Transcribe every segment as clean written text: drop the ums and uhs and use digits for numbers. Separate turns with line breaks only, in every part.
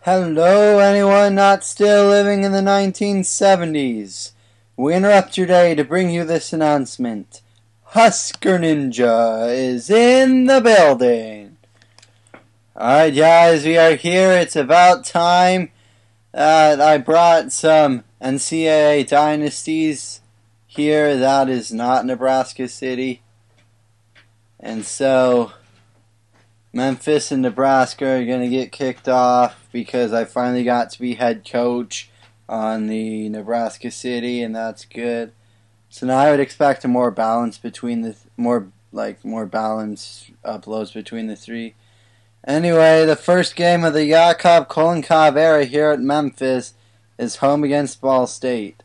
Hello, anyone not still living in the 1970s. We interrupt your day to bring you this announcement. Husker Ninja is in the building. Alright guys, we are here. It's about time. I brought some NCAA Dynasties here. That is not Nebraska City. And so Memphis and Nebraska are going to get kicked off because I finally got to be head coach on the Nebraska City, and that's good. So now I would expect a more balance between the more balanced uploads between the three. Anyway, the first game of the Jyakov Kolenkov era here at Memphis is home against Ball State.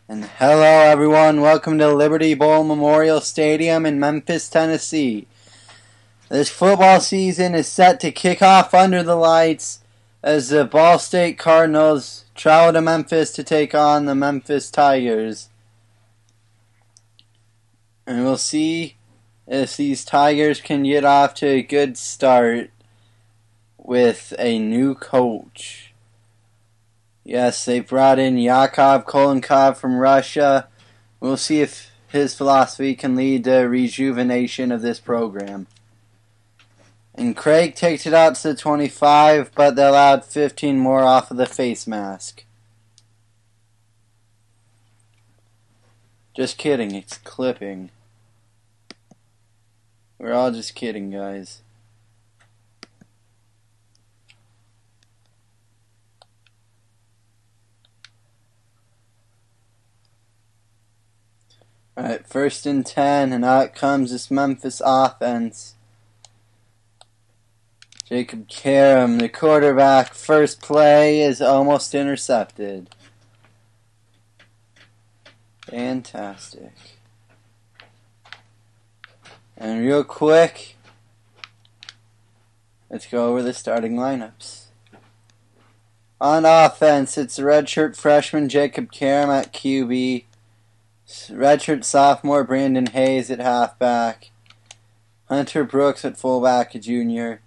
And hello everyone, welcome to Liberty Bowl Memorial Stadium in Memphis, Tennessee. This football season is set to kick off under the lights as the Ball State Cardinals travel to Memphis to take on the Memphis Tigers. And we'll see if these Tigers can get off to a good start with a new coach. Yes, they brought in Jyakov Kolenkov from Russia. We'll see if his philosophy can lead to rejuvenation of this program. And Craig takes it out to the 25, but they allowed 15 more off of the face mask. Just kidding, it's clipping. We're all just kidding, guys. Alright, 1st and 10, and out comes this Memphis offense. Jacob Karam, the quarterback, first play is almost intercepted. Fantastic. And real quick, let's go over the starting lineups. On offense, it's the redshirt freshman Jacob Karam at QB. Redshirt sophomore Brandon Hayes at halfback. Hunter Brooks at fullback, a junior.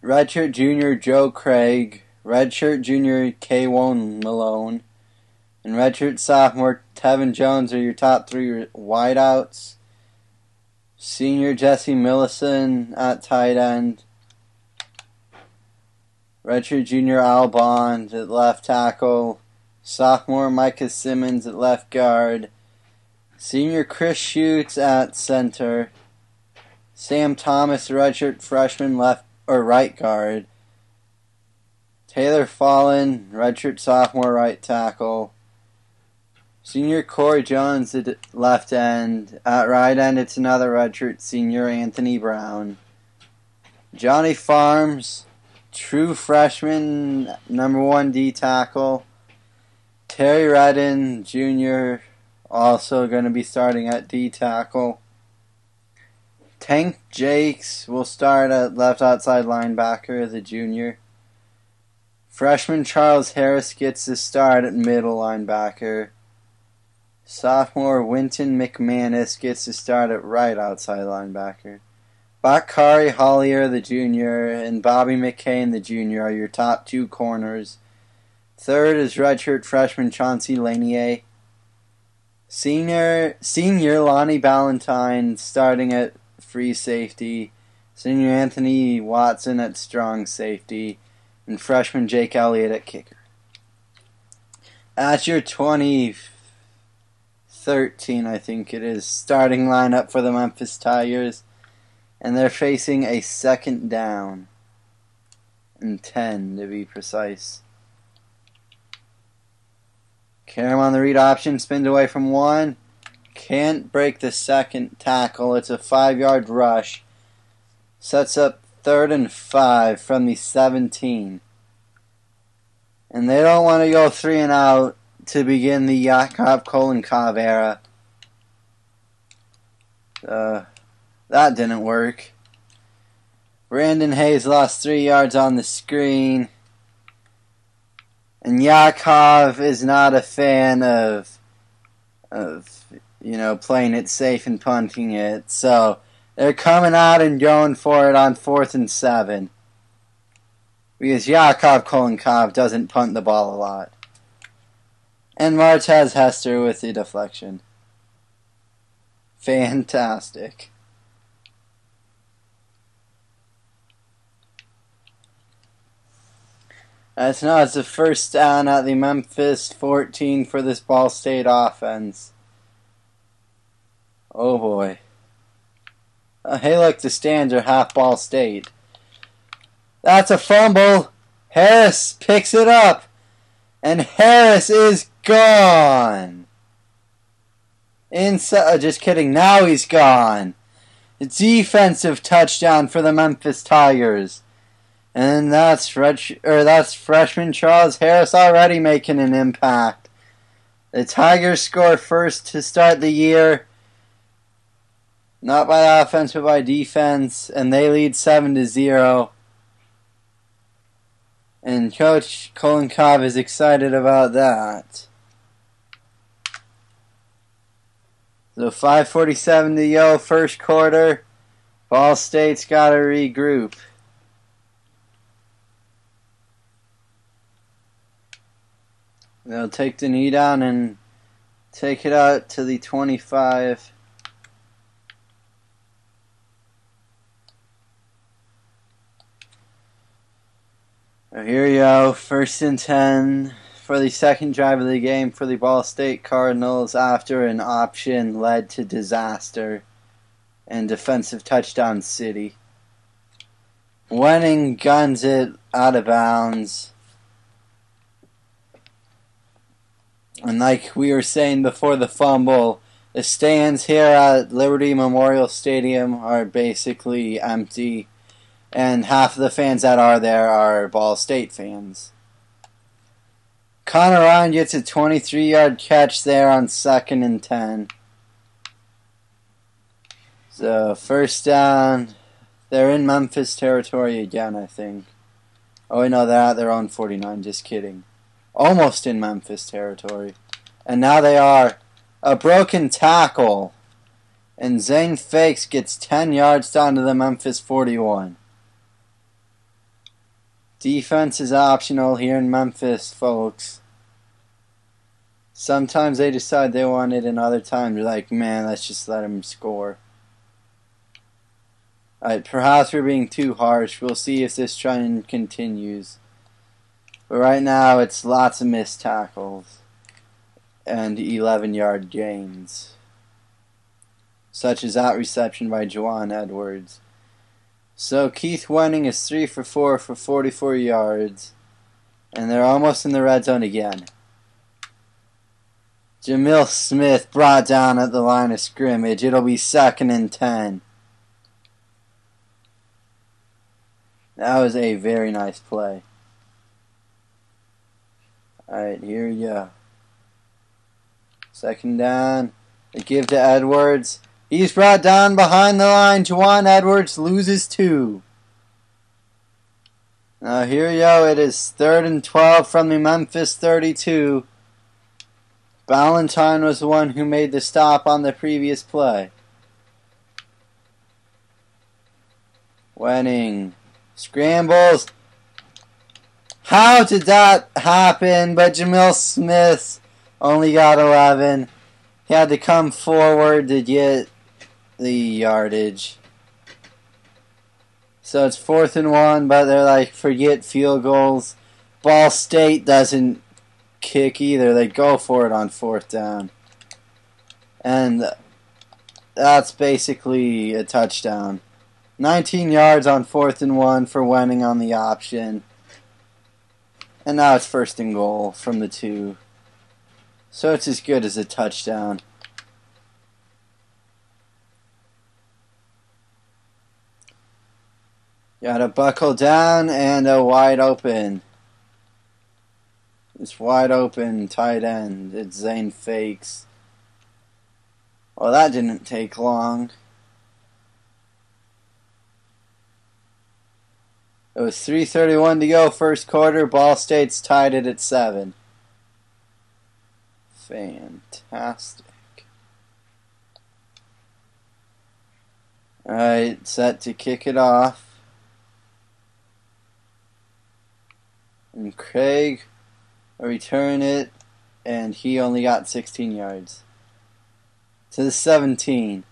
Redshirt junior Joe Craig. Redshirt junior K'Wan Malone. And redshirt sophomore Tevin Jones are your top three wideouts. Senior Jesse Millison at tight end. Redshirt junior Al Bond at left tackle. Sophomore Micah Simmons at left guard. Senior Chris Schutz at center. Sam Thomas, redshirt freshman, left or right guard. Taylor Fallon, redshirt sophomore, right tackle. Senior Corey Jones at left end. At right end, it's another redshirt senior, Anthony Brown. Johnny Farms, true freshman, number 1 D tackle. Terry Redden, Jr., also going to be starting at D tackle. Tank Jakes will start at left outside linebacker, the junior. Freshman Charles Harris gets the start at middle linebacker. Sophomore Winton McManus gets the start at right outside linebacker. Bakari Hollier, the junior, and Bobby McCain, the junior, are your top 2 corners. Third is redshirt freshman Chauncey Lanier. Senior Lonnie Ballantyne starting at free safety. Senior Anthony Watson at strong safety. And freshman Jake Elliott at kicker. At your 2013, I think it is, starting lineup for the Memphis Tigers. And they're facing a 2nd down. And 10 to be precise. Karam on the read option, spins away from 1. Can't break the 2nd tackle. It's a 5-yard rush. Sets up 3rd and 5 from the 17. And they don't want to go 3 and out to begin the Jyakov Kolenkov era. That didn't work. Brandon Hayes lost 3 yards on the screen. And Jyakov is not a fan of playing it safe and punting it. So They're coming out and going for it on 4th and 7. Because Jyakov Kolenkov doesn't punt the ball a lot. And Martez Hester with the deflection. Fantastic. That's now it's the first down at the Memphis 14 for this Ball State offense. Oh boy. Hey look, the stands are half Ball State. That's a fumble. Harris picks it up. And Harris is gone. Just kidding, now he's gone. Defensive touchdown for the Memphis Tigers. And that's freshman Charles Harris already making an impact. The Tigers score first to start the year. Not by offense, but by defense. And they lead 7-0. And Coach Kolenkov is excited about that. So 5:47 to go, first quarter. Ball State's got to regroup. They'll take the knee down and take it out to the 25. Here you go, 1st and 10 for the second drive of the game for the Ball State Cardinals after an option led to disaster and defensive touchdown city. Wenning guns it out of bounds. And like we were saying before the fumble, the stands here at Liberty Memorial Stadium are basically empty. And half of the fans that are there are Ball State fans. Connor Ryan gets a 23-yard catch there on 2nd and 10. So, first down. They're in Memphis territory again, I think. Oh, no, they're at their own 49. Just kidding. Almost in Memphis territory. And now they are. A broken tackle. And Zane Fakes gets 10 yards down to the Memphis 41. Defense is optional here in Memphis, folks. Sometimes they decide they want it, and other times they're like, man, let's just let them score. Alright, perhaps we're being too harsh. We'll see if this trend continues. But right now, it's lots of missed tackles and 11-yard gains, such as that reception by Juwan Edwards. So Keith Wenning is 3 for 4 for 44 yards. And they're almost in the red zone again. Jamil Smith brought down at the line of scrimmage. It'll be 2nd and 10. That was a very nice play. Alright, here we go. 2nd down. They give to Edwards. He's brought down behind the line. Juwan Edwards loses 2. Now here you go. It is 3rd and 12 from the Memphis 32. Ballantyne was the one who made the stop on the previous play. Wenning scrambles. How did that happen? But Jamil Smith only got 11. He had to come forward to get the yardage. So it's 4th and 1, but they're like, forget field goals. Ball State doesn't kick either. They go for it on 4th down. And that's basically a touchdown. 19 yards on 4th and 1 for Wenning on the option. And now it's 1st and goal from the 2. So it's as good as a touchdown. Got a buckle down and a wide open. It's wide open tight end. It's Zane Fakes. Well, that didn't take long. It was 3:31 to go, first quarter. Ball State's tied it at 7. Fantastic. Alright, set to kick it off. And Craig will return it, and he only got 16 yards. To the 17.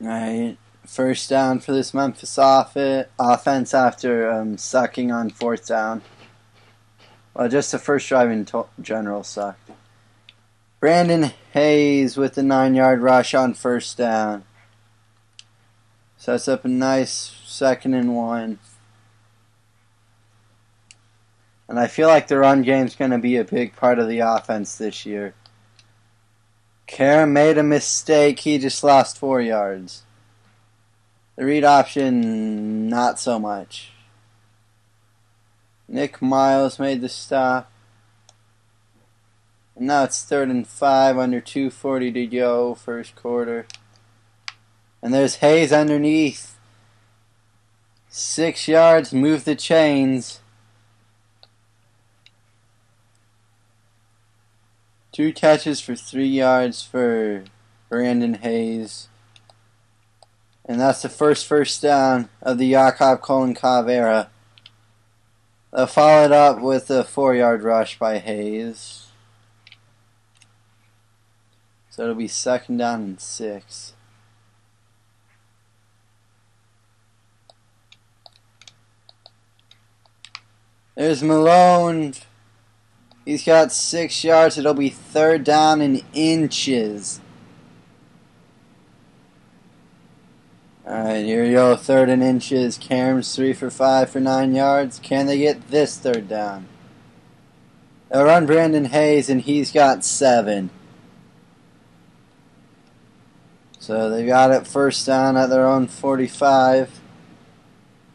Alright, first down for this Memphis offense after sucking on fourth down. Well, just the first drive in general sucked. Brandon Hayes with the 9-yard rush on first down. Sets up a nice 2nd and 1. And I feel like the run game's going to be a big part of the offense this year. Karam made a mistake. He just lost 4 yards. The read option, not so much. Nick Miles made the stop. And now it's 3rd and 5, under 2:40 to go, first quarter. And there's Hayes underneath. 6 yards, move the chains. 2 catches for 3 yards for Brandon Hayes. And that's the first down of the Jyakov Kolenkov era. They'll follow it up with a 4-yard rush by Hayes. So it'll be 2nd down and 6. There's Malone. He's got 6 yards. It'll be 3rd down and inches. Alright, here we go. 3rd and inches. Karam's 3 for 5 for 9 yards. Can they get this 3rd down? They'll run Brandon Hayes, and he's got 7. So they got it 1st down at their own 45.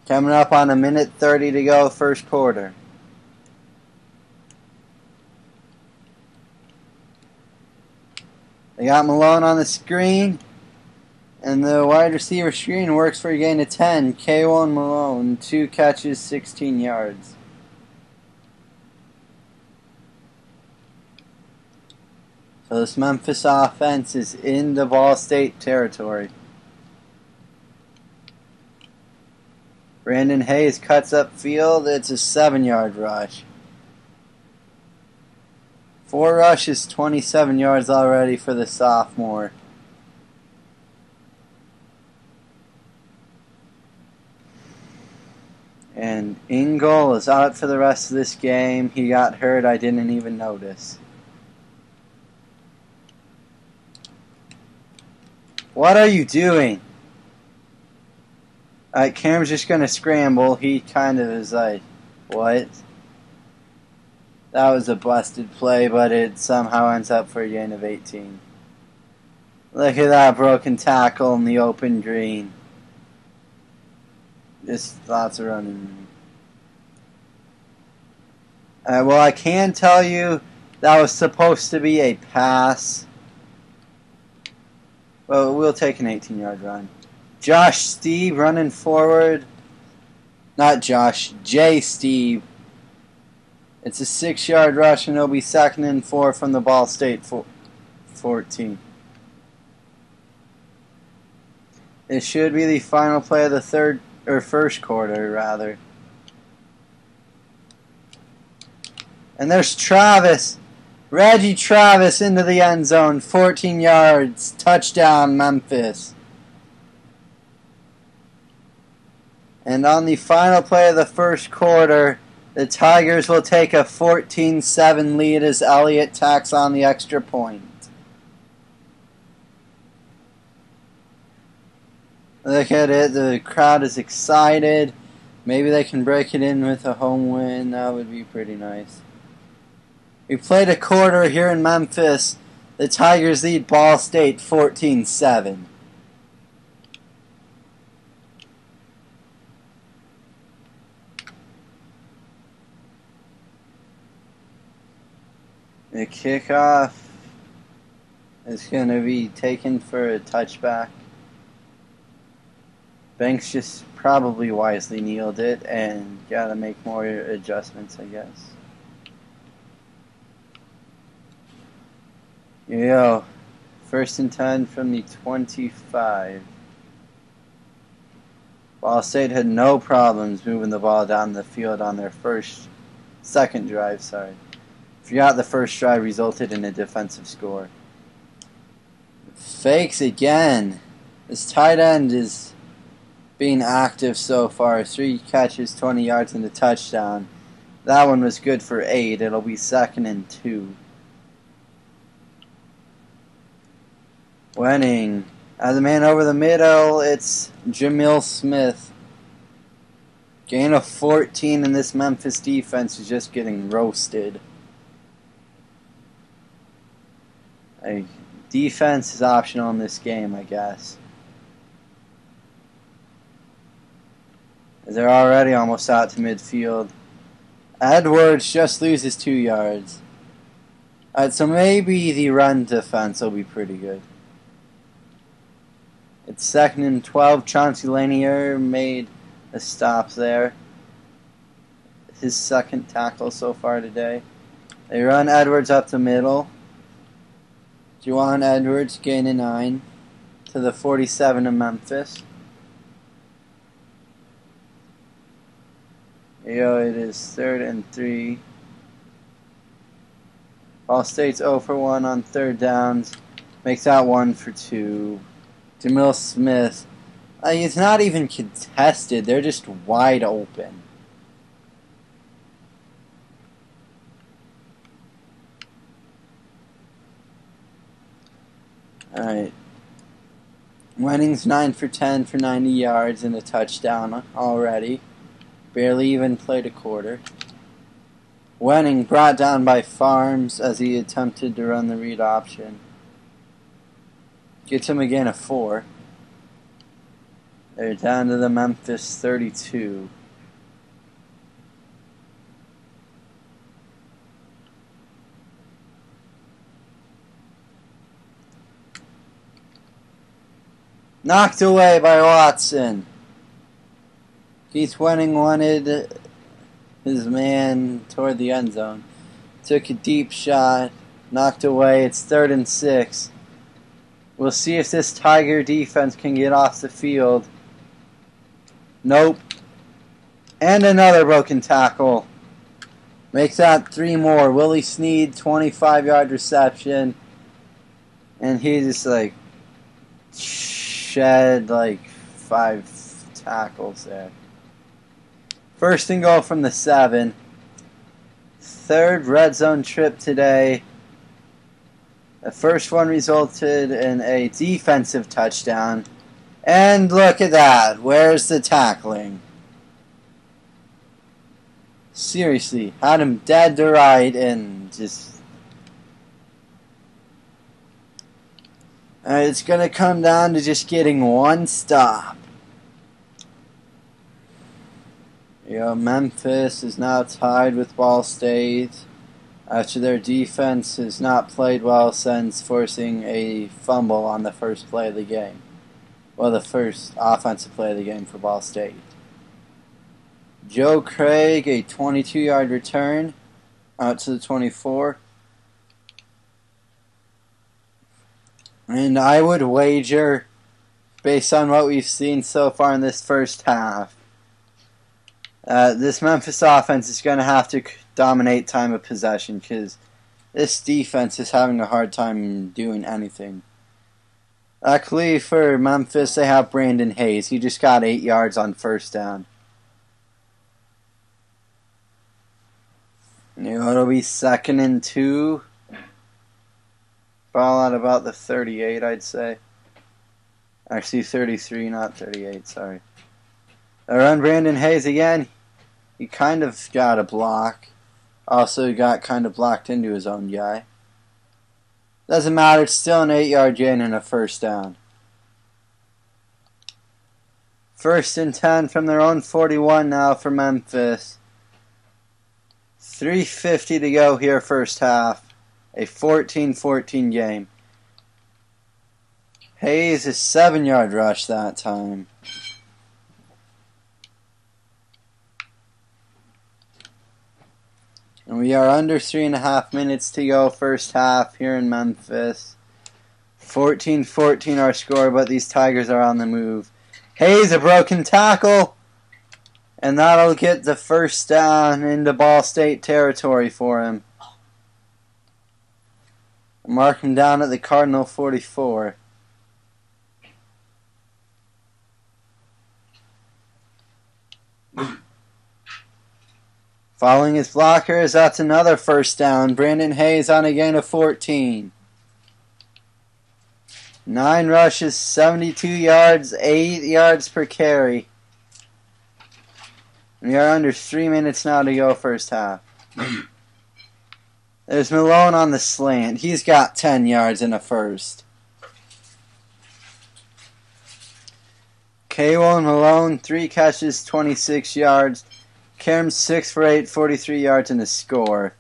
Coming up on 1:30 to go, first quarter. They got Malone on the screen, and the wide receiver screen works for a gain of 10. K1 Malone, 2 catches, 16 yards. So this Memphis offense is in the Ball State territory. Brandon Hayes cuts up field. It's a 7-yard rush. 4 rushes, 27 yards already for the sophomore. And Ingle is out for the rest of this game. He got hurt. I didn't even notice. What are you doing? Alright, Karam's just going to scramble. He kind of is like, what? That was a busted play, but it somehow ends up for a gain of 18. Look at that broken tackle in the open green. Just lots of running. Well, I can tell you that was supposed to be a pass. Well, we'll take an 18-yard run. Josh Steve running forward. Not Josh, Jay Steve. It's a 6-yard rush, and it'll be 2nd and 4 from the Ball State 14. It should be the final play of the first quarter, rather. And there's Travis. Reggie Travis into the end zone. 14 yards. Touchdown, Memphis. And on the final play of the first quarter, the Tigers will take a 14-7 lead as Elliott tacks on the extra point. Look at it. The crowd is excited. Maybe they can break it in with a home win. That would be pretty nice. We played a quarter here in Memphis. The Tigers lead Ball State 14-7. The kickoff is going to be taken for a touchback. Banks just probably wisely kneeled it and got to make more adjustments, I guess. Yo, First and 10 from the 25. Ball State had no problems moving the ball down the field on their second drive. Forgot the first drive resulted in a defensive score. Fakes again. This tight end is being active so far. 3 catches, 20 yards, and a touchdown. That one was good for 8. It'll be 2nd and 2. Winning. As a man over the middle, it's Jamil Smith. Gain of 14, and this Memphis defense is just getting roasted. Defense is optional in this game, I guess. As they're already almost out to midfield. Edwards just loses 2 yards. Alright, so maybe the run defense will be pretty good. It's 2nd and 12. Chauncey Lanier made a stop there. His 2nd tackle so far today. They run Edwards up the middle. Juwan Edwards gain a 9 to the 47 of Memphis. It is 3rd and 3. Ball State's 0 for 1 on 3rd downs. Makes that 1 for 2. Jamil Smith. It's not even contested. They're just wide open. Alright. Wenning's 9 for 10 for 90 yards and a touchdown already. Barely even played a quarter. Wenning brought down by Farms as he attempted to run the read option. Gets him again a 4. They're down to the Memphis 32. Knocked away by Watson. Keith Wenning wanted his man toward the end zone. Took a deep shot. Knocked away. It's 3rd and 6. We'll see if this Tiger defense can get off the field. Nope. And another broken tackle. Makes that 3 more. Willie Snead, 25-yard reception. And he just shed 5 tackles there. 1st and goal from the 7. 3rd red zone trip today. The first one resulted in a defensive touchdown. And look at that. Where's the tackling? Seriously. Had him dead to right and just... It's going to come down to just getting 1 stop. Memphis is now tied with Ball State after their defense has not played well since forcing a fumble on the first play of the game. Well, the first offensive play of the game for Ball State. Joe Craig, a 22-yard return out to the 24. And I would wager, based on what we've seen so far in this first half, this Memphis offense is going to have to dominate time of possession because this defense is having a hard time doing anything. Luckily for Memphis, they have Brandon Hayes. He just got 8 yards on 1st down. It'll be 2nd and 2. Ball at about the 38, I'd say. Actually, 33, not 38, sorry. They run Brandon Hayes again. He kind of got a block. Also got kind of blocked into his own guy. Doesn't matter, it's still an 8-yard gain and a 1st down. 1st and 10 from their own 41 now for Memphis. 3:50 to go here first half. A 14-14 game. Hayes a 7-yard rush that time. And we are under 3.5 minutes to go first half here in Memphis. 14-14 our score, but these Tigers are on the move. Hayes, a broken tackle. And that'll get the first down into Ball State territory for him. Mark him down at the Cardinal 44. Following his blockers, that's another first down. Brandon Hayes on a gain of 14. 9 rushes, 72 yards, 8 yards per carry. We are under 3 minutes now to go first half. There's Malone on the slant. He's got 10 yards in a first. K1 Malone, 3 catches, 26 yards. Kerm 6 for 8, 43 yards in a score.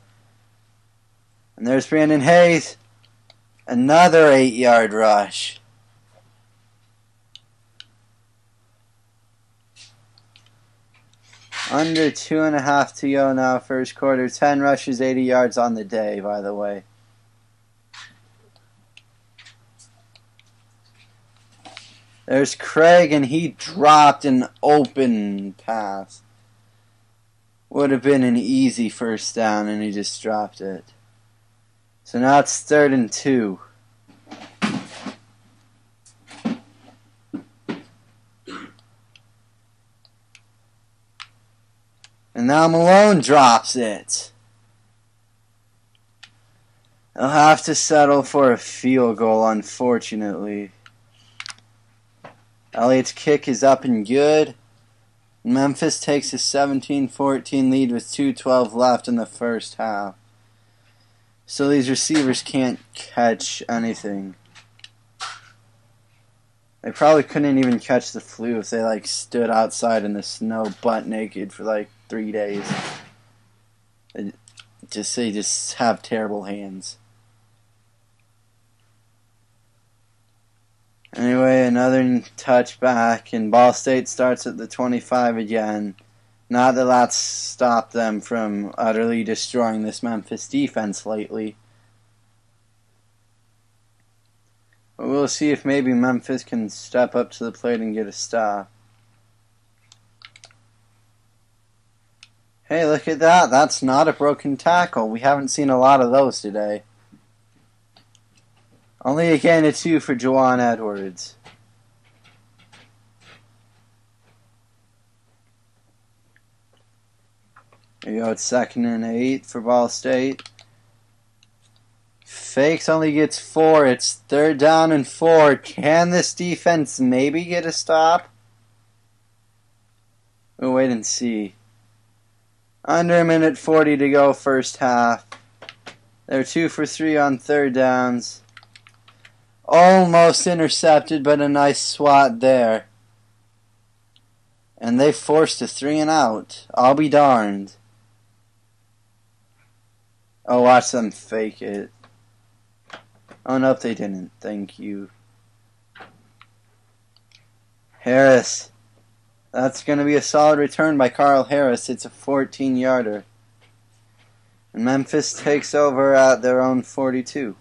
And there's Brandon Hayes. Another 8-yard rush. Under 2.5 to go now, first quarter. 10 rushes, 80 yards on the day, by the way. There's Craig, and he dropped an open pass. Would have been an easy first down, and he just dropped it. So now it's 3rd and 2. And now Malone drops it. They'll have to settle for a field goal, unfortunately. Elliott's kick is up and good. Memphis takes a 17-14 lead with 2:12 left in the first half. So these receivers can't catch anything. They probably couldn't even catch the flu if they stood outside in the snow butt naked for 3 days. They just have terrible hands. Anyway, another touchback, and Ball State starts at the 25 again. Not that that's stopped them from utterly destroying this Memphis defense lately. But we'll see if maybe Memphis can step up to the plate and get a stop. Hey, look at that. That's not a broken tackle. We haven't seen a lot of those today. Only a gain of 2 for Juwan Edwards. Here you go, it's 2nd and 8 for Ball State. Fakes only gets 4. It's 3rd down and 4. Can this defense maybe get a stop? We'll wait and see. Under 1:40 to go first half. They're 2 for 3 on 3rd downs. Almost intercepted, but a nice swat there. And they forced a 3 and out. I'll be darned. Oh, watch them fake it. Oh, nope, they didn't. Thank you. Harris. That's going to be a solid return by Carl Harris. It's a 14-yarder. And Memphis takes over at their own 42.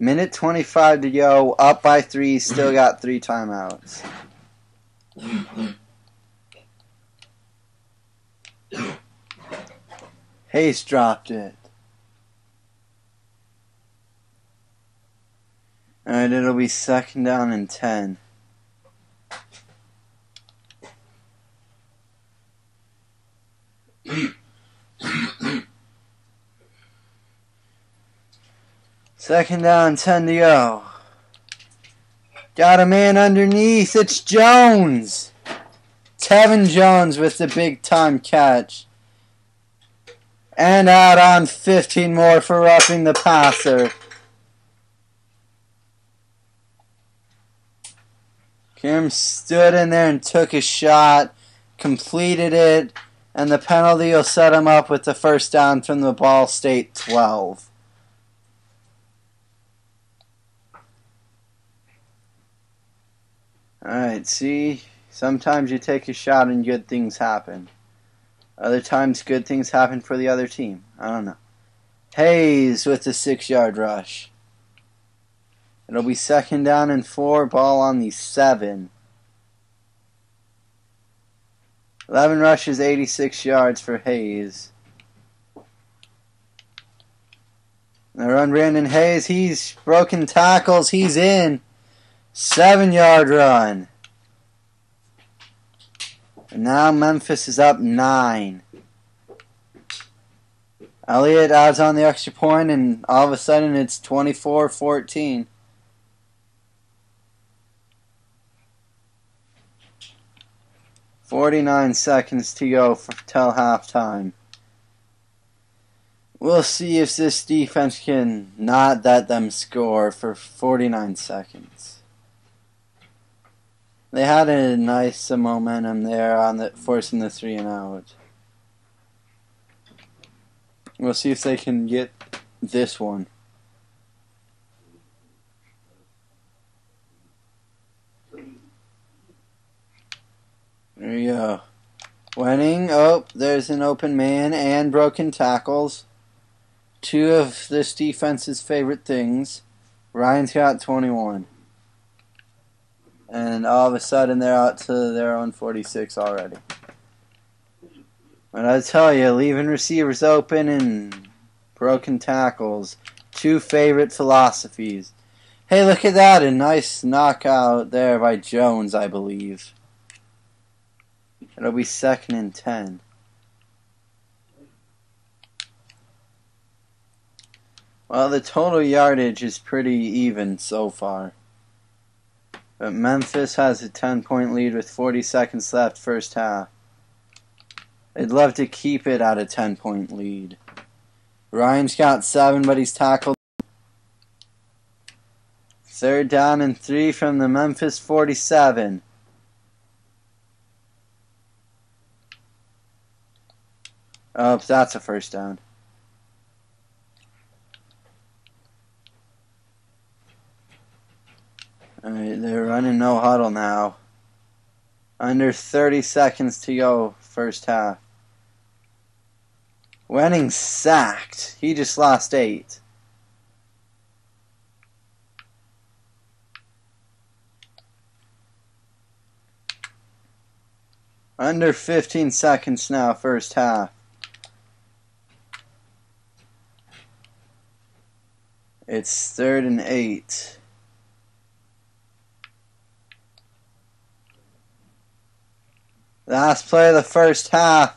1:25 to go. Up by 3. Still got 3 timeouts. Hayes dropped it. Alright, it'll be 2nd down and 10. Second down, 10 to go. Got a man underneath. It's Jones. Tevin Jones with the big time catch. And out on 15 more for roughing the passer. Kim stood in there and took a shot, completed it, and the penalty will set him up with the first down from the Ball State 12. Alright, see, sometimes you take a shot and good things happen. Other times good things happen for the other team. I don't know. Hayes with the 6-yard rush. It'll be 2nd down and 4, ball on the 7. 11 rushes, 86 yards for Hayes. They run Brandon Hayes. He's broken tackles. He's in. 7-yard run. And now Memphis is up 9. Elliott adds on the extra point, and all of a sudden it's 24-14. "49 seconds to go till halftime. We'll see if this defense can not let them score for 49 seconds. They had a nice momentum there on forcing the 3 and out. We'll see if they can get this one. There you go. Winning. Oh, there's an open man and broken tackles. 2 of this defense's favorite things. Ryan's got 21. And all of a sudden they're out to their own 46 already. But I tell you, leaving receivers open and broken tackles, 2 favorite philosophies. Hey, look at that. A nice knockout there by Jones, I believe. It'll be 2nd and 10. Well, the total yardage is pretty even so far. But Memphis has a 10-point lead with 40 seconds left first half. They'd love to keep it at a 10-point lead. Ryan's got 7, but he's tackled. 3rd down and 3 from the Memphis 47. Oh, that's a first down. Alright, they're running no huddle now. Under 30 seconds to go, first half. Wenning sacked. He just lost 8. Under 15 seconds now, first half. It's 3rd and 8. Last play of the first half.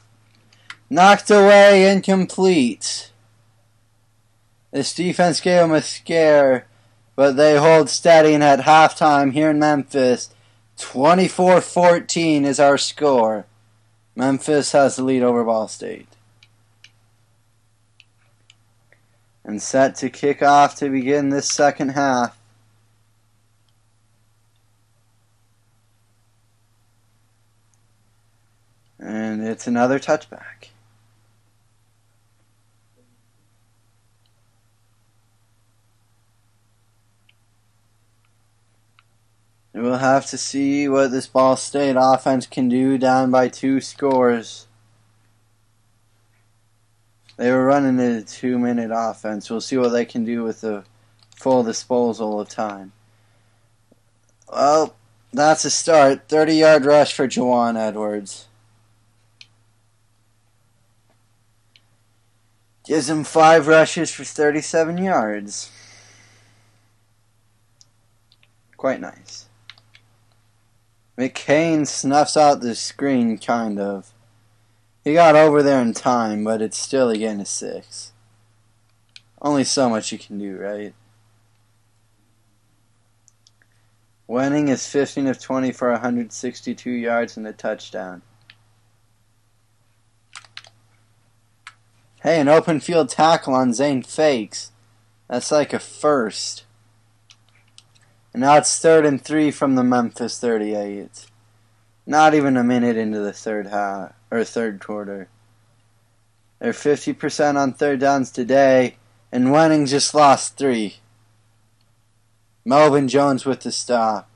Knocked away, incomplete. This defense gave them a scare, but they hold steady, and at halftime here in Memphis, 24-14 is our score. Memphis has the lead over Ball State. And set to kick off to begin this second half. And it's another touchback. We'll have to see what this Ball State offense can do down by 2 scores. They were running a 2-minute offense. We'll see what they can do with the full disposal of time. Well, that's a start. 30-yard rush for Juwan Edwards. Gives him 5 rushes for 37 yards. Quite nice. McCain snuffs out the screen, kind of. He got over there in time, but it's still again a 6. Only so much you can do, right? Wenning is 15 of 20 for 162 yards and a touchdown. Hey, an open field tackle on Zane Fakes. That's like a first. And now it's 3rd and 3 from the Memphis 38. Not even a minute into the third quarter. They're 50% on 3rd downs today, and Wenning just lost 3. Melvin Jones with the stop.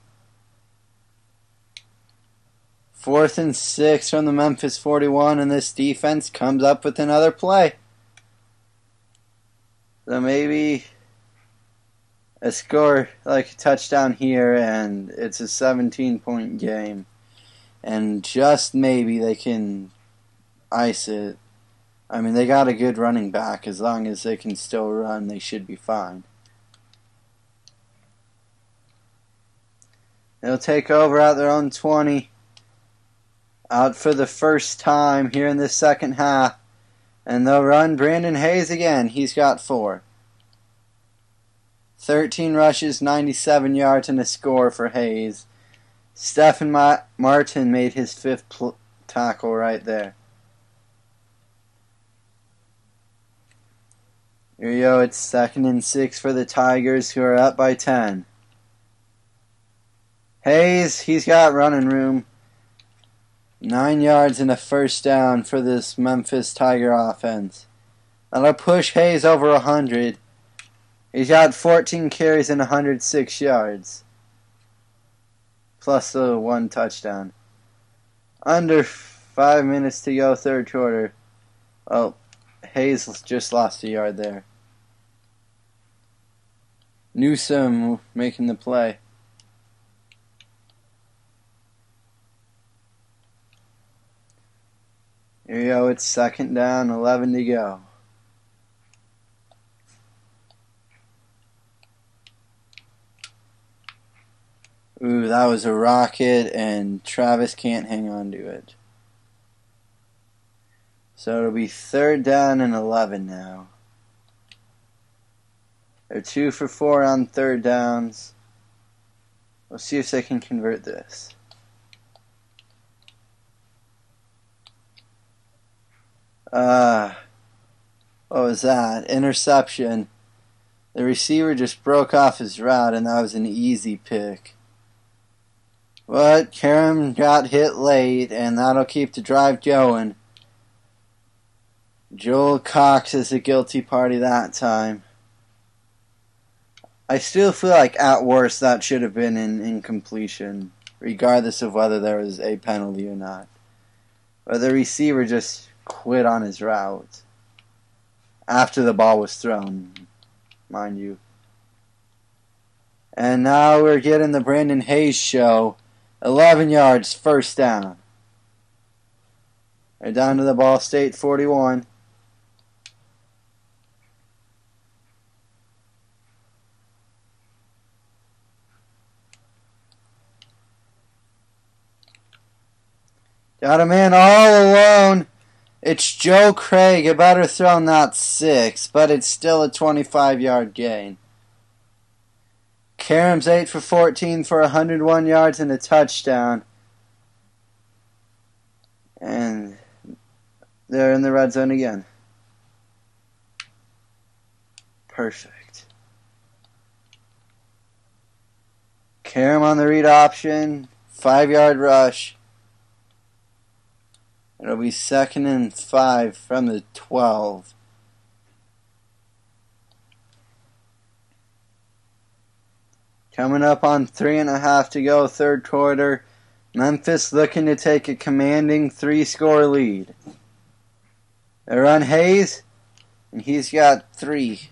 4th and 6 from the Memphis 41, and this defense comes up with another play. So maybe a score like a touchdown here, and it's a 17-point game. And just maybe they can ice it. I mean, they got a good running back. As long as they can still run, they should be fine. They'll take over at their own 20. Out for the first time here in the second half. And they'll run Brandon Hayes again. He's got 4. 13 rushes, 97 yards, and a score for Hayes. Stephen Martin made his 5th tackle right there. Here we go, it's 2nd and 6 for the Tigers, who are up by 10. Hayes, he's got running room. 9 yards and a first down for this Memphis Tiger offense. That'll push Hayes over 100. He's got 14 carries and 106 yards. Plus the 1 touchdown. Under 5 minutes to go, third quarter. Oh, Hayes just lost a yard there. Newsom making the play. Here we go, it's 2nd down, 11 to go. Ooh, that was a rocket, and Travis can't hang on to it. So it'll be 3rd down and 11 now. They're 2 for 4 on 3rd downs. We'll see if they can convert this. What was that? Interception. The receiver just broke off his route, and that was an easy pick. But Karam got hit late, and that'll keep the drive going. Joel Cox is the guilty party that time. I still feel like at worst that should have been an incompletion, regardless of whether there was a penalty or not. But the receiver just quit on his route after the ball was thrown, mind you. And now we're getting the Brandon Hayes show. 11 yards, first down. They're down to the Ball State 41. Got a man all alone. It's Joe Craig. A better throw than 6, but it's still a 25-yard gain. Karam's 8 for 14 for 101 yards and a touchdown. And they're in the red zone again. Perfect. Karam on the read option. 5-yard rush. It'll be 2nd and 5 from the 12. Coming up on 3.5 to go, third quarter. Memphis looking to take a commanding 3-score lead. They run Hayes, and he's got 3.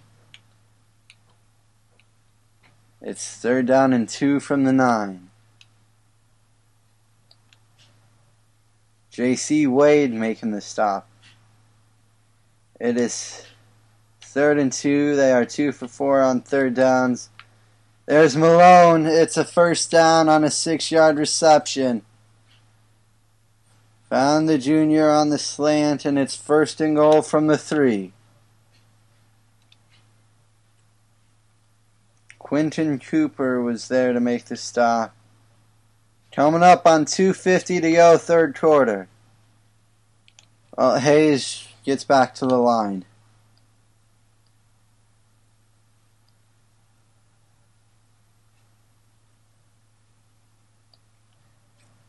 It's 3rd down and 2 from the 9. J.C. Wade making the stop. It is 3rd and 2. They are 2 for 4 on 3rd downs. There's Malone. It's a first down on a 6-yard reception. Found the junior on the slant, and it's 1st and goal from the 3. Quentin Cooper was there to make the stop. Coming up on 2:50 to go, third quarter. Well, Hayes gets back to the line.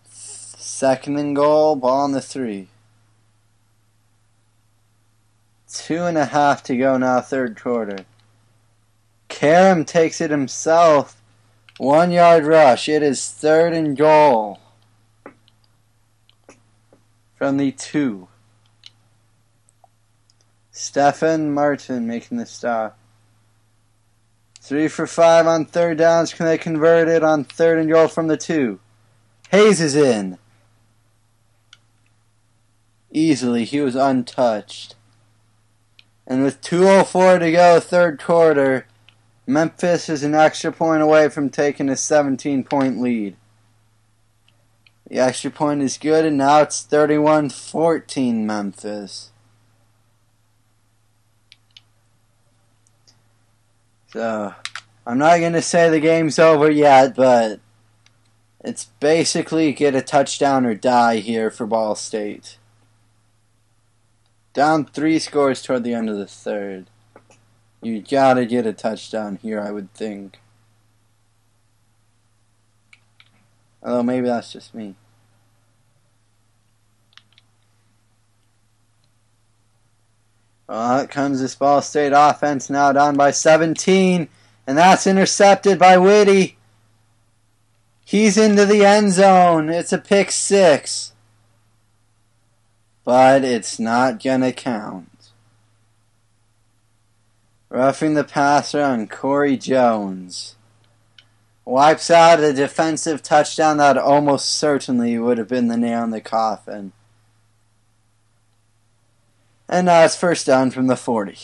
Second and goal, ball on the 3. 2.5 to go now, third quarter. Karam takes it himself. 1-yard rush. It is 3rd and goal from the 2. Stephen Martin making the stop. 3 for 5 on third downs. Can they convert it on 3rd and goal from the 2? Hayes is in. Easily. He was untouched. And with 2:04 to go, 3rd quarter, Memphis is an extra point away from taking a 17-point lead. The extra point is good, and now it's 31-14 Memphis. So, I'm not going to say the game's over yet, but it's basically get a touchdown or die here for Ball State. Down 3 scores toward the end of the 3rd. You gotta get a touchdown here, I would think. Although maybe that's just me. Well, out comes this Ball State offense now down by 17. And that's intercepted by Whitty. He's into the end zone. It's a pick 6. But it's not gonna count. Roughing the passer on Corey Jones. Wipes out a defensive touchdown that almost certainly would have been the nail in the coffin. And now it's first down from the 40.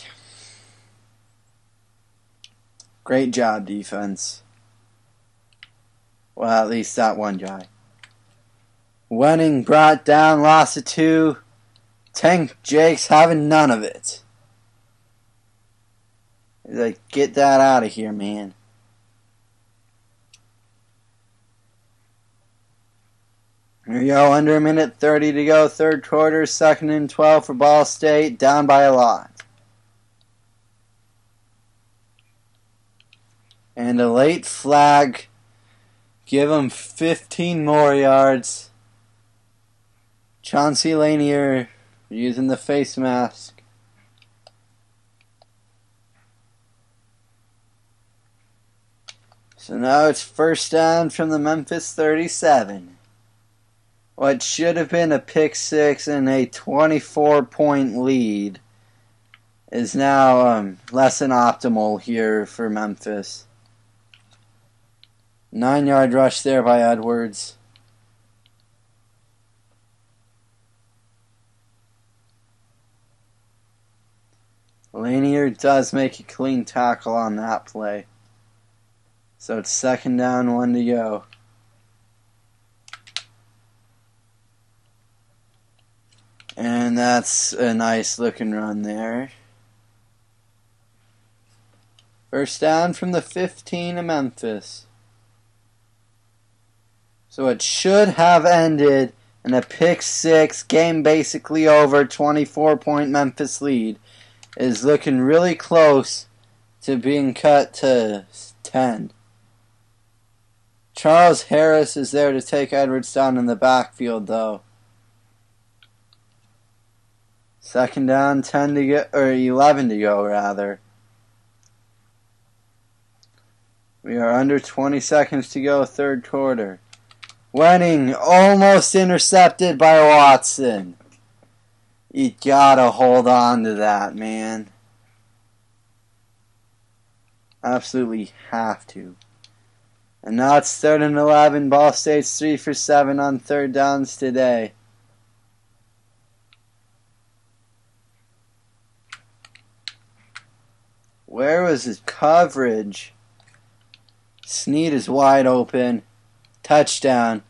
Great job, defense. Well, at least that one guy. Wenning brought down, loss of 2. Tank Jake's having none of it. He's like, get that out of here, man. Here we go, under a minute 30 to go, 3rd quarter, 2nd and 12 for Ball State, down by a lot. And a late flag. Give them 15 more yards. Chauncey Lanier using the face mask. So now it's first down from the Memphis 37. What should have been a pick 6 and a 24-point lead is now less than optimal here for Memphis. 9-yard rush there by Edwards. Lanier does make a clean tackle on that play. So it's 2nd down, 1 to go. And that's a nice looking run there. First down from the 15 of Memphis. So it should have ended in a pick 6, game basically over, 24-point Memphis lead. Is looking really close to being cut to 10. Charles Harris is there to take Edwards down in the backfield, though. 2nd down, 10 to go, or 11 to go, rather. We are under 20 seconds to go, 3rd quarter. Wenning almost intercepted by Watson. You gotta hold on to that, man. Absolutely have to. And now it's 3rd and 11. Ball State's 3 for 7 on 3rd downs today. Where was his coverage? Snead is wide open. Touchdown.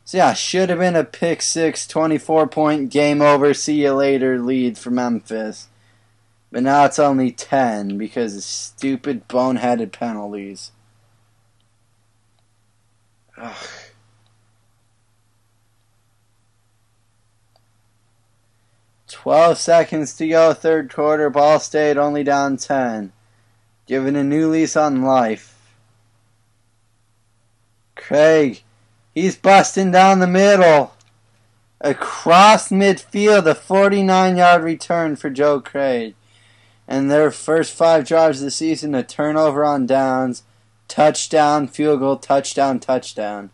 So yeah, should have been a pick 6, 24-point game over, see you later lead for Memphis. But now it's only 10 because of stupid boneheaded penalties. Ugh. 12 seconds to go, 3rd quarter. Ball State only down 10. Given a new lease on life. Craig, he's busting down the middle. Across midfield, a 49-yard return for Joe Craig. And their first 5 drives of the season, a turnover on downs, touchdown, field goal, touchdown, touchdown.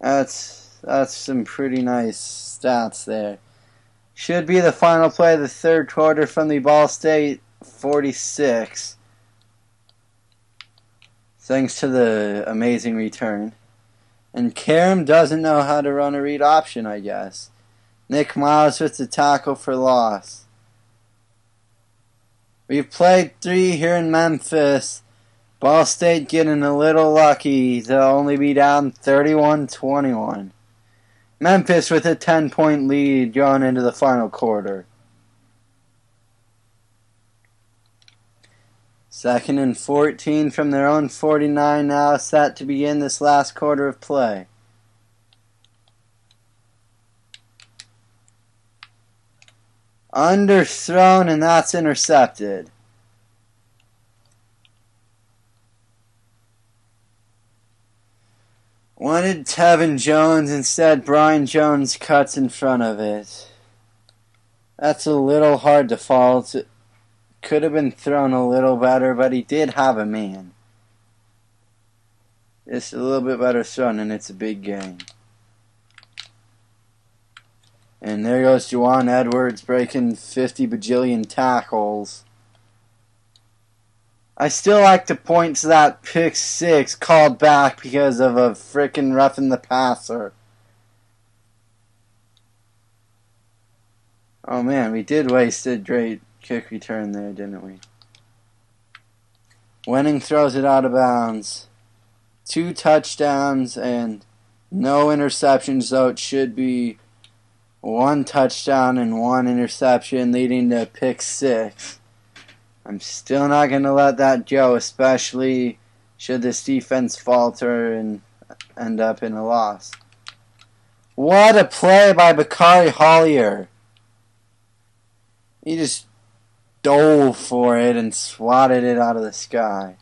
That's some pretty nice stats there. Should be the final play of the 3rd quarter from the Ball State 46. thanks to the amazing return. And Karam doesn't know how to run a read option, I guess. Nick Miles with the tackle for loss. We've played 3 here in Memphis. Ball State getting a little lucky to only be down 31-21. Memphis with a 10-point lead going into the final quarter. 2nd and 14 from their own 49 now, set to begin this last quarter of play. Underthrown, and that's intercepted. Wanted Tevin Jones, instead Brian Jones cuts in front of it. That's a little hard to fall. Could have been thrown a little better, but he did have a man. Just a little bit better thrown, and it's a big game. And there goes Juwan Edwards breaking 50 bajillion tackles. I still like to point to that pick 6 called back because of a frickin' roughing the passer. Oh man, we did waste a great kick return there, didn't we? Wenning throws it out of bounds. 2 touchdowns and no interceptions, so it should be 1 touchdown and 1 interception, leading to pick 6. I'm still not going to let that go, especially should this defense falter and end up in a loss. What a play by Bakari Hollier. He just dove for it and swatted it out of the sky.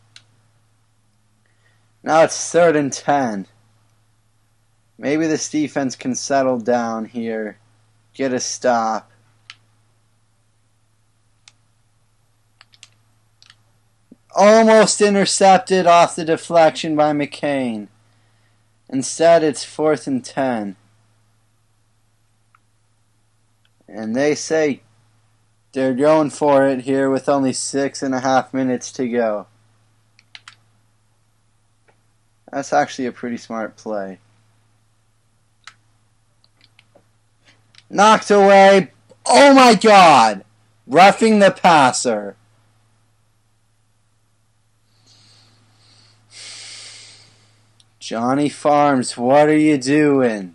Now it's 3rd and 10. Maybe this defense can settle down here, get a stop. Almost intercepted off the deflection by McCain. Instead, it's 4th and 10. And they say they're going for it here with only 6.5 minutes to go. That's actually a pretty smart play. Knocked away. Oh my God! Roughing the passer. Johnny Farms, what are you doing?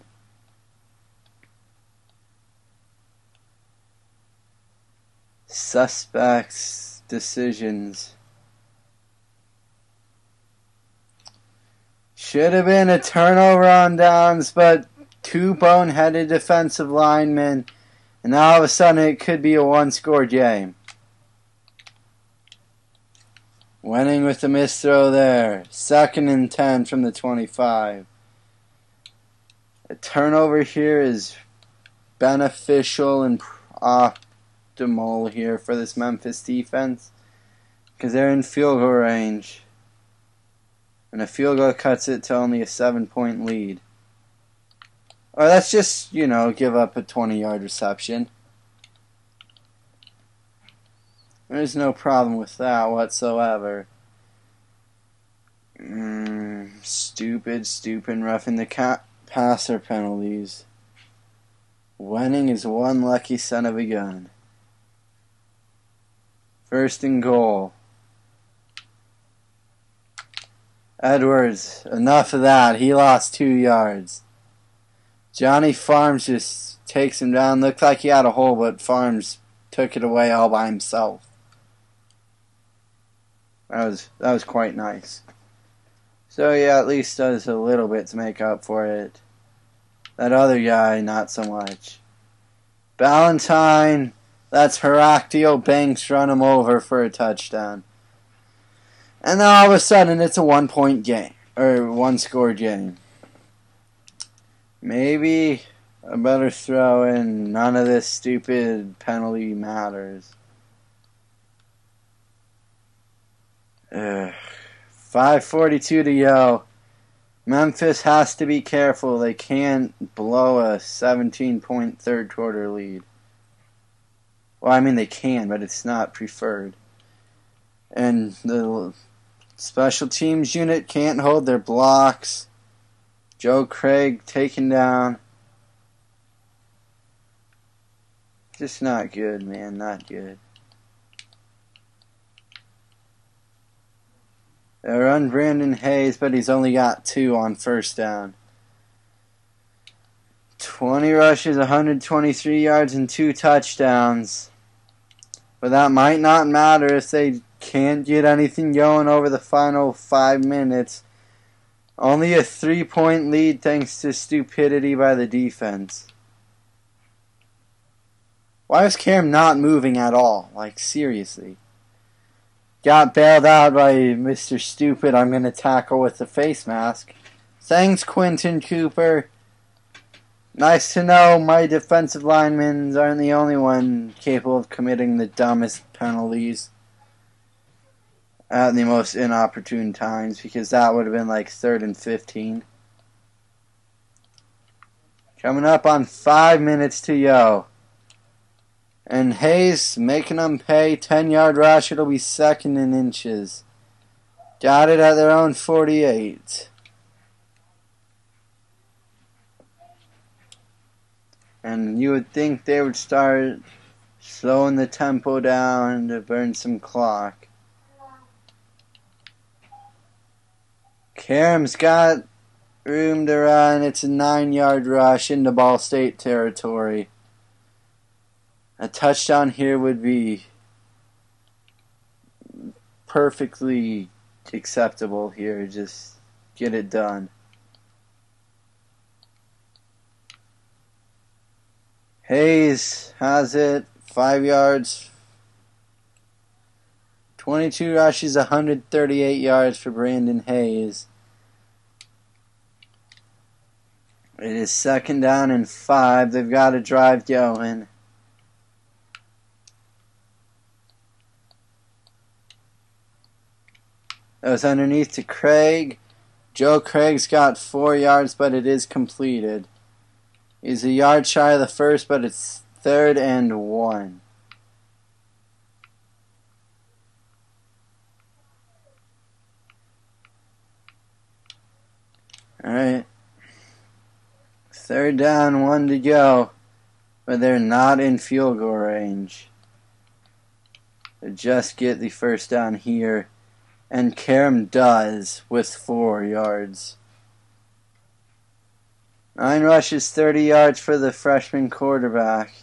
Suspects' decisions. Should have been a turnover on downs, but 2 boneheaded defensive linemen, and all of a sudden it could be a 1-score game. Wenning with the missed throw there. 2nd and 10 from the 25. A turnover here is beneficial and optimal here for this Memphis defense because they're in field goal range. And a field goal cuts it to only a 7-point lead. Or let's just, give up a 20-yard reception. There's no problem with that whatsoever. Stupid roughing the passer penalties. Wenning is one lucky son of a gun. 1st and goal. Edwards, enough of that. He lost 2 yards. Johnny Farms just takes him down. Looked like he had a hole, but Farms took it away all by himself. That was quite nice. So yeah, at least does a little bit to make up for it. That other guy, not so much. Ballantyne, that's Heractio Banks run him over for a touchdown. And then all of a sudden it's a 1-point game, or 1-score game. Maybe a better throw and none of this stupid penalty matters. 5:42 to go. Memphis has to be careful. They can't blow a 17-point third quarter lead. Well, I mean they can, but it's not preferred. And the Special teams unit can't hold their blocks. Joe Craig taken down. Just not good, man. Not good. They run Brandon Hayes, but he's only got 2 on first down. 20 rushes, 123 yards, and 2 touchdowns. But that might not matter if they can't get anything going over the final 5 minutes. Only a 3-point lead thanks to stupidity by the defense. Why is Cam not moving at all? Like, seriously. Got bailed out by Mr. Stupid. I'm going to tackle with the face mask. Thanks, Quentin Cooper. Nice to know my defensive linemen aren't the only one capable of committing the dumbest penalties at the most inopportune times, because that would have been like 3rd and 15. Coming up on 5 minutes to go. And Hayes making them pay. 10-yard rush. It'll be 2nd and inches. Got it at their own 48. And you would think they would start slowing the tempo down to burn some clock. Karam's got room to run. It's a 9-yard rush into Ball State territory. A touchdown here would be perfectly acceptable here. Just get it done. Hayes has it. 5 yards. 22 rushes, 138 yards for Brandon Hayes. It is 2nd down and 5. They've got a drive going. That was underneath to Craig. Joe Craig's got 4 yards, but it is completed. He's a yard shy of the first, but it's 3rd and 1. Alright. 3rd down, 1 to go. But they're not in field goal range. They just get the first down here. And Karam does with 4 yards. 9 rushes, 30 yards for the freshman quarterback.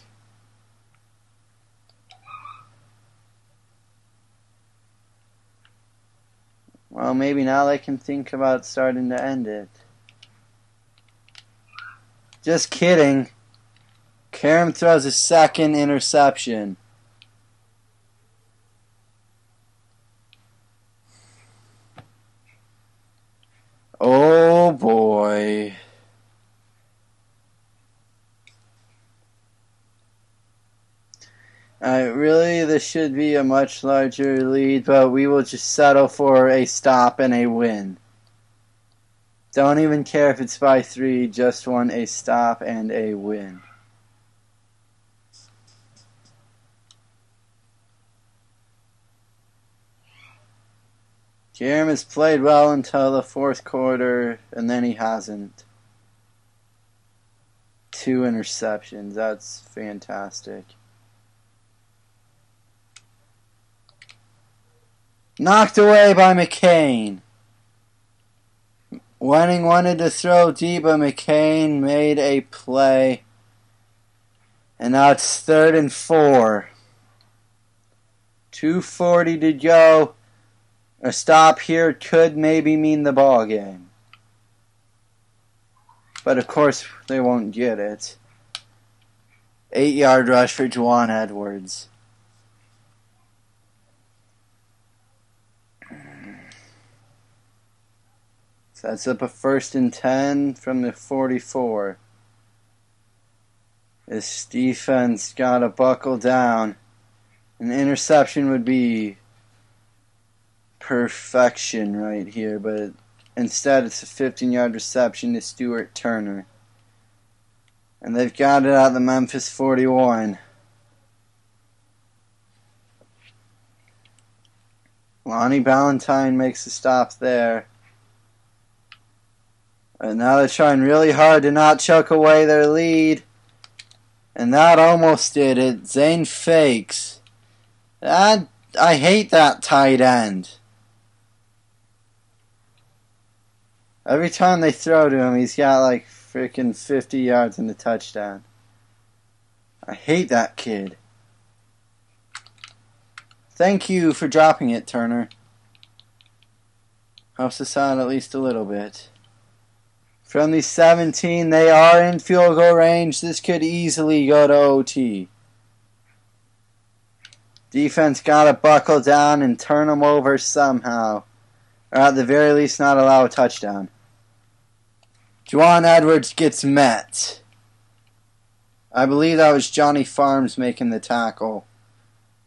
Well, maybe now they can think about starting to end it. Just kidding. Karam throws a 2nd interception. Oh boy. Really, this should be a much larger lead, but we will just settle for a stop and a win. Don't even care if it's by 3, just want a stop and a win. Karam has played well until the 4th quarter, and then he hasn't. 2 interceptions, that's fantastic. Knocked away by McCain. Wenning wanted to throw deep, but McCain made a play. And now it's 3rd and 4. 2:40 to go. A stop here could maybe mean the ball game. But of course they won't get it. 8-yard rush for Juwan Edwards. Sets up a 1st and 10 from the 44. This defense got to buckle down. An interception would be perfection right here, but instead it's a 15-yard reception to Stuart Turner. And they've got it at the Memphis 41. Lonnie Ballantyne makes a stop there. And now they're trying really hard to not choke away their lead. And that almost did it. Zane fakes. I hate that tight end. Every time they throw to him, he's got like freaking 50 yards in the touchdown. I hate that kid. Thank you for dropping it, Turner. Helps us out at least a little bit. From the 17, they are in field goal range. This could easily go to OT. Defense got to buckle down and turn them over somehow. Or at the very least not allow a touchdown. Juwan Edwards gets met. I believe that was Johnny Farms making the tackle.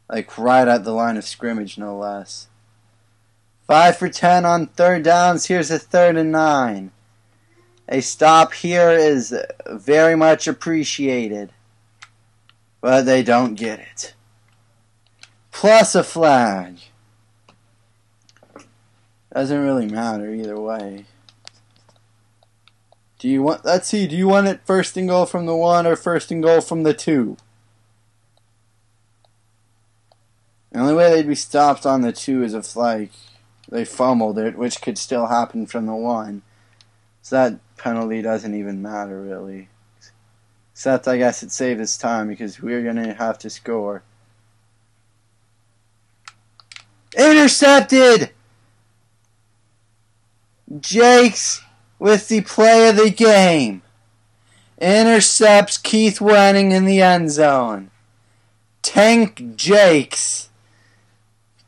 Like right at the line of scrimmage, no less. 5 for 10 on third downs. Here's a 3rd and 9. A stop here is very much appreciated. But they don't get it. Plus a flag. Doesn't really matter either way. Do you want, let's see, do you want it 1st and goal from the 1 or 1st and goal from the 2? The only way they'd be stopped on the 2 is if, like, they fumbled it, which could still happen from the 1. So that penalty doesn't even matter, really. Except, I guess, it saved us time because we're going to have to score. Intercepted! Jakes with the play of the game. Intercepts Keith Wenning in the end zone. Tank Jakes.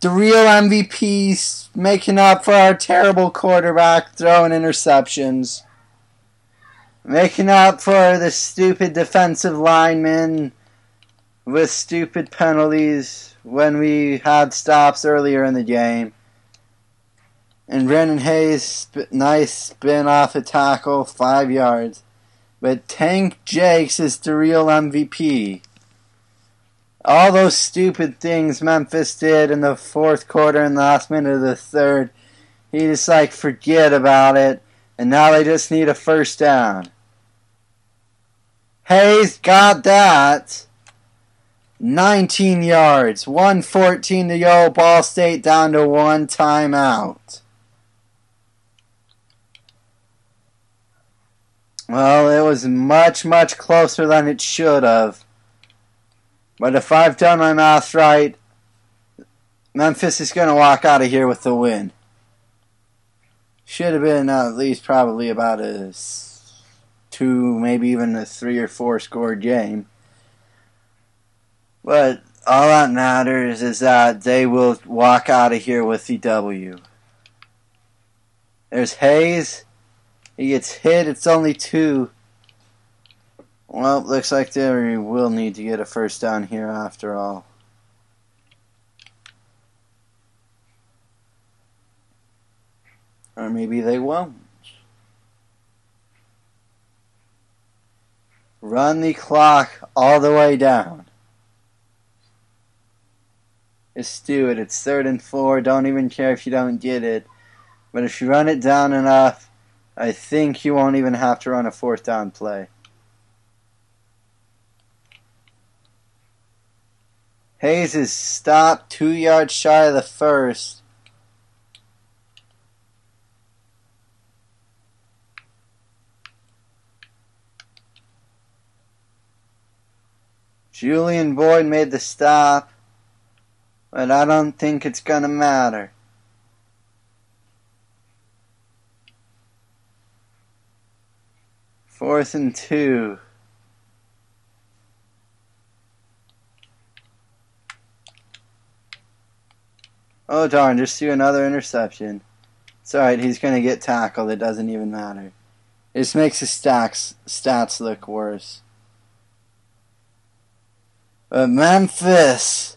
The real MVPs making up for our terrible quarterback throwing interceptions. Making up for the stupid defensive linemen with stupid penalties when we had stops earlier in the game. And Brennan Hayes, nice spin off a tackle, 5 yards. But Tank Jakes is the real MVP. All those stupid things Memphis did in the 4th quarter and last minute of the 3rd, he just like forget about it, and now they just need a 1st down. Hayes got that. 19 yards, 1:14 to go, Ball State down to 1 timeout. Well, it was much, much closer than it should have. But if I've done my math right, Memphis is going to walk out of here with the win. Should have been at least probably about a 2, maybe even a 3 or 4 score game. But all that matters is that they will walk out of here with the W. There's Hayes. He gets hit. It's only 2. Well, looks like they will need to get a 1st down here after all. Or maybe they won't. Run the clock all the way down. Just do it. It's 3rd and 4. Don't even care if you don't get it. But if you run it down enough, I think you won't even have to run a 4th down play. Hayes is stopped 2 yards shy of the 1st. Julian Boyd made the stop, but I don't think it's going to matter. Fourth and 2. Oh darn, just do another interception. It's alright, he's going to get tackled. It doesn't even matter. It just makes his stats look worse. But Memphis